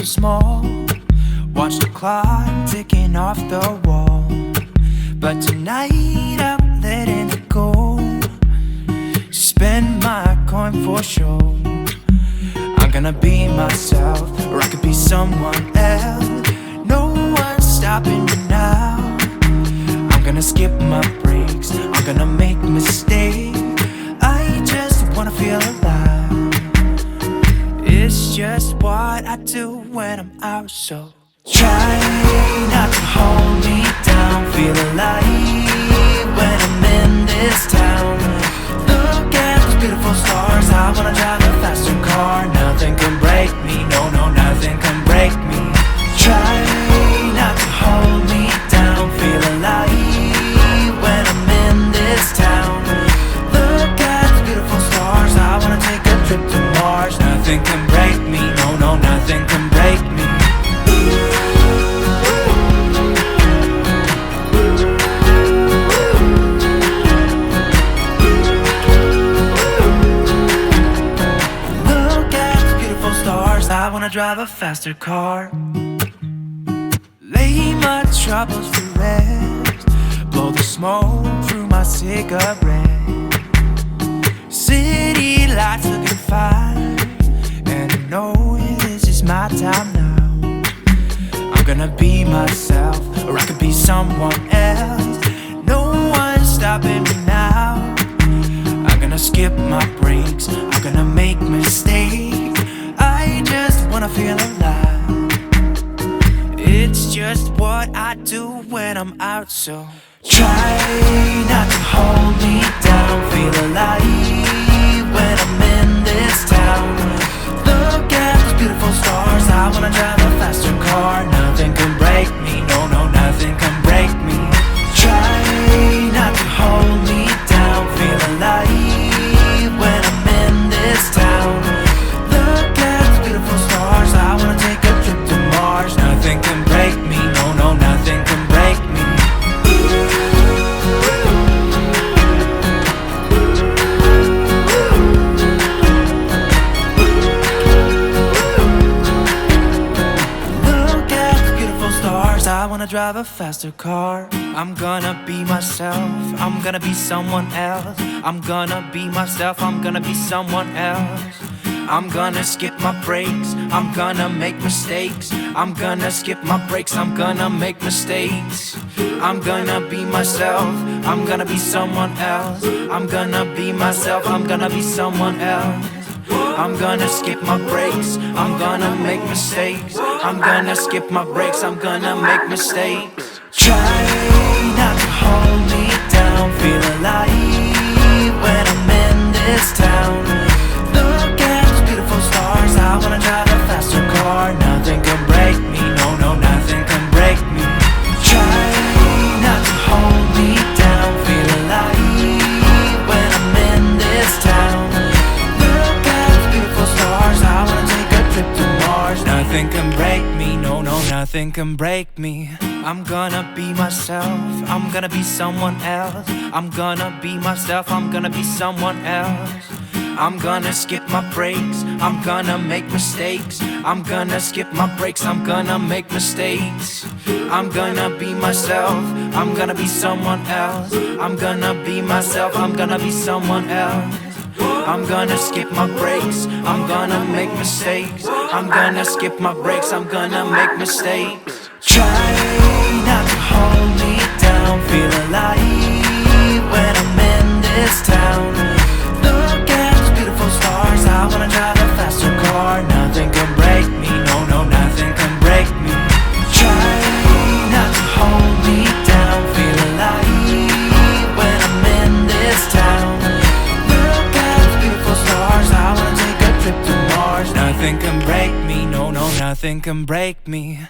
small. Watch the clock ticking off the wall. But tonight I'm letting it go. Spend my coin for sure. I'm gonna be myself, or I could be someone else. No one's stopping me now. I'm gonna skip my breaks, I'm gonna make mistakes. I just wanna feel alive. It's just what I do when I'm out, so try not to hold me down. Feel alive when I'm in this town. Look at those beautiful stars. I wanna drive a faster car. Nothing can break me, no, no, nothing can break me. Try not to hold me down. Feel alive when I'm in this town. Look at those beautiful stars. I wanna take a trip to Mars. Nothing can break me, no, no, nothing can break me. I wanna drive a faster car. Lay my troubles to rest. Blow the smoke through my cigarette. City lights looking fine, and I know this is my time now. I'm gonna be myself, or I could be someone else. No one's stopping me now. I'm gonna skip my breaks, I'm gonna make mistakes. I just wanna feel alive. It's just what I do when I'm out, so try not to hold me down. Feel alive when I'm in this town. Look at those beautiful stars. I wanna drive a faster car. Nothing can break me, no, no, nothing can break me. Try not to hold me down. Feel alive when I'm in this town. I wanna take a trip to Mars. Nothing can break me, no, no, nothing can break me. Look at the beautiful stars. I wanna drive a faster car. I'm gonna be myself, I'm gonna be someone else. I'm gonna be myself, I'm gonna be someone else. I'm gonna skip my breaks, I'm gonna make mistakes. I'm gonna skip my breaks, I'm gonna make mistakes. I'm gonna be myself, I'm gonna be someone else. I'm gonna be myself, I'm gonna be someone else. I'm gonna skip my breaks, I'm gonna make mistakes. I'm gonna skip my breaks, I'm gonna make mistakes. Try not to hold me down. Feel alive when I'm in this town. Look at those beautiful stars. I wanna drive a faster car. Nothing can break me, no, no, nothing can break me. Try not to hold me down. Feel alive when I'm in this town. Look at those beautiful stars. I wanna take a trip to Mars. Nothing can break me, no, no, nothing can break me. I'm gonna be myself, I'm gonna be someone else. I'm gonna be myself, I'm gonna be someone else. I'm gonna skip my breaks, I'm gonna make mistakes. I'm gonna skip my breaks, I'm gonna make mistakes. I'm gonna be myself, I'm gonna be someone else. I'm gonna be myself, I'm gonna be someone else. I'm gonna skip my breaks, I'm gonna make mistakes. I'm gonna skip my breaks, I'm gonna make mistakes. Try not to hold me down. Feel alive when I'm in this town. Look at those beautiful stars. I wanna drive a faster car. Nothing can break me, no, no, nothing can break me. Try not to hold me down. Feel alive when I'm in this town. Look at those beautiful stars. I wanna take a trip to Mars. Nothing can break me, no, no, nothing can break me.